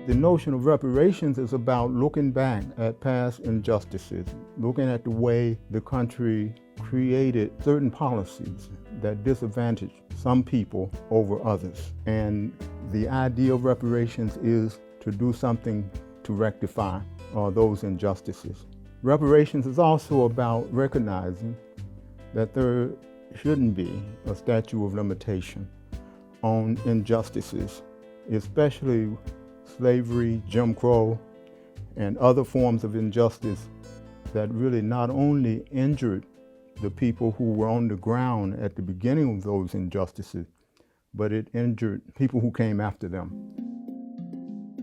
The notion of reparations is about looking back at past injustices, looking at the way the country created certain policies that disadvantaged some people over others. And the idea of reparations is to do something to rectify those injustices. Reparations is also about recognizing that there shouldn't be a statute of limitation on injustices, especially slavery, Jim Crow, and other forms of injustice that really not only injured the people who were on the ground at the beginning of those injustices, but it injured people who came after them.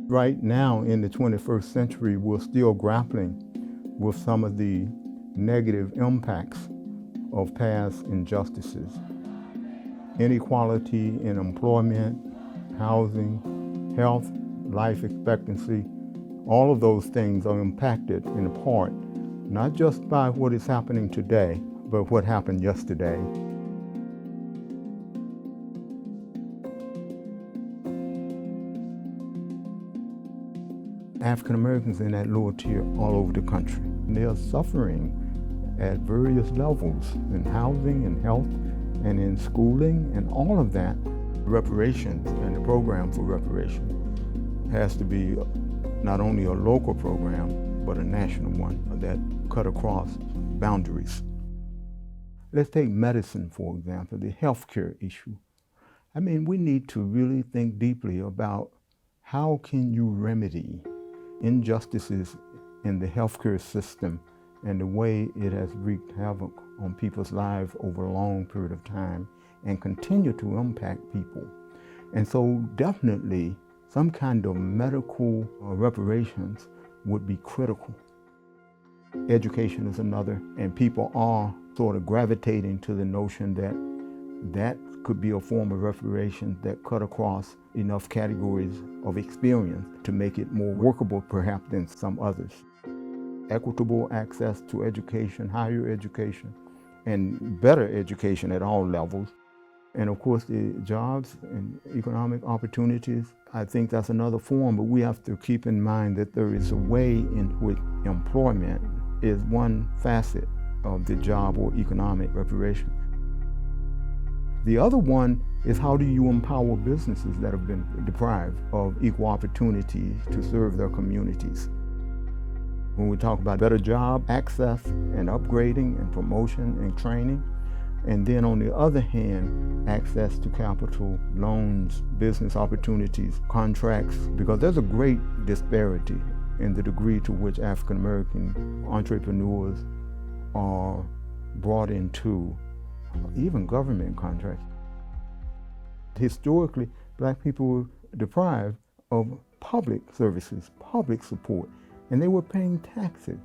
Right now in the 21st century, we're still grappling with some of the negative impacts of past injustices. Inequality in employment, housing, health, life expectancy, all of those things are impacted in part, not just by what is happening today, but what happened yesterday. African Americans in that lower tier all over the country, they are suffering at various levels in housing and health and in schooling and all of that. Reparations and the program for reparations has to be not only a local program, but a national one that cut across boundaries. Let's take medicine, for example, the healthcare issue. I mean, we need to really think deeply about how can you remedy injustices in the healthcare system and the way it has wreaked havoc on people's lives over a long period of time and continue to impact people. And so definitely some kind of medical reparations would be critical. Education is another, and people are sort of gravitating to the notion that that could be a form of reparation that cut across enough categories of experience to make it more workable perhaps than some others. Equitable access to education, higher education, and better education at all levels. And of course, the jobs and economic opportunities, I think that's another form, but we have to keep in mind that there is a way in which employment is one facet of the job or economic reparation. The other one is how do you empower businesses that have been deprived of equal opportunities to serve their communities? When we talk about better job access and upgrading and promotion and training, and then on the other hand, access to capital, loans, business opportunities, contracts, because there's a great disparity in the degree to which African American entrepreneurs are brought into even government contracts. Historically, Black people were deprived of public services, public support, and they were paying taxes.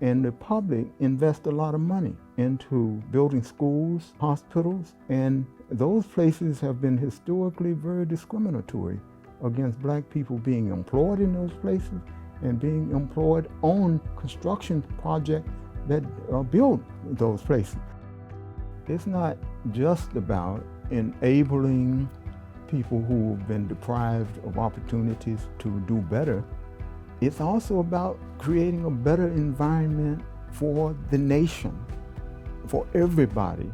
And the public invest a lot of money into building schools, hospitals, and those places have been historically very discriminatory against Black people being employed in those places and being employed on construction projects that build those places. It's not just about enabling people who have been deprived of opportunities to do better. It's also about creating a better environment for the nation, for everybody.